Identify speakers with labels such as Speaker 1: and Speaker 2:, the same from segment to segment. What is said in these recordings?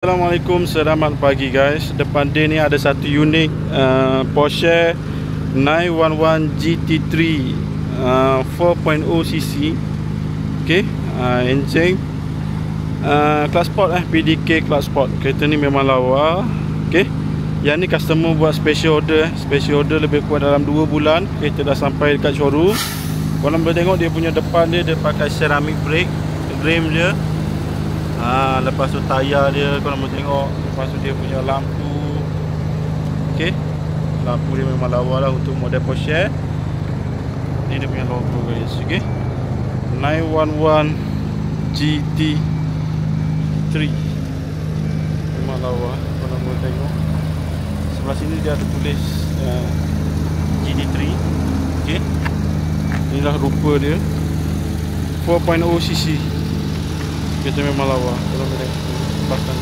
Speaker 1: Assalamualaikum, selamat pagi guys. Depan dia ni ada satu unit Porsche 911 GT3 4.0cc. Okay, engine Class Sport PDK Class Sport. Kereta ni memang lawa. Okay, yang ni customer buat special order. Special order lebih kurang dalam 2 bulan. Kereta dah sampai dekat showroom. Korang boleh tengok dia punya depan dia pakai ceramic brake. Rim dia. Lepas tu tayar dia korang boleh tengok. Lepas tu dia punya lampu. Okay, lampu dia memang lawa lah untuk model Porsche. Ni dia punya logo guys. Okay, 911 GT3 memang lawa. Korang boleh tengok sebelah sini dia ada tulis GT3. Okay, inilah rupa dia 4.0cc. Kereta memang lawa. Kalau boleh lepaskan.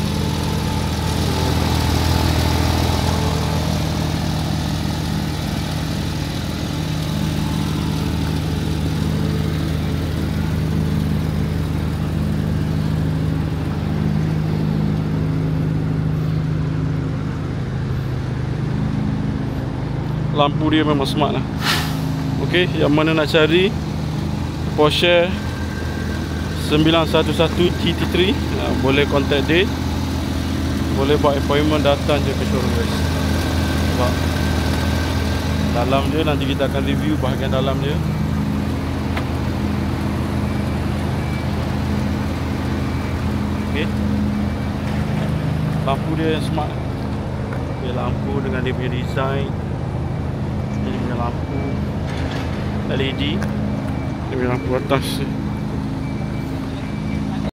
Speaker 1: Lampu dia memang smart lah. Okey, yang mana nak cari Porsche 911 GT3, boleh contact dia. Boleh buat appointment, datang je ke showroom guys. Sebab dalam dia nanti kita akan review bahagian dalam dia. Okay, lampu dia yang smart. Okay, lampu dengan dia punya design. Dia punya lampu LED. Dia punya lampu atas.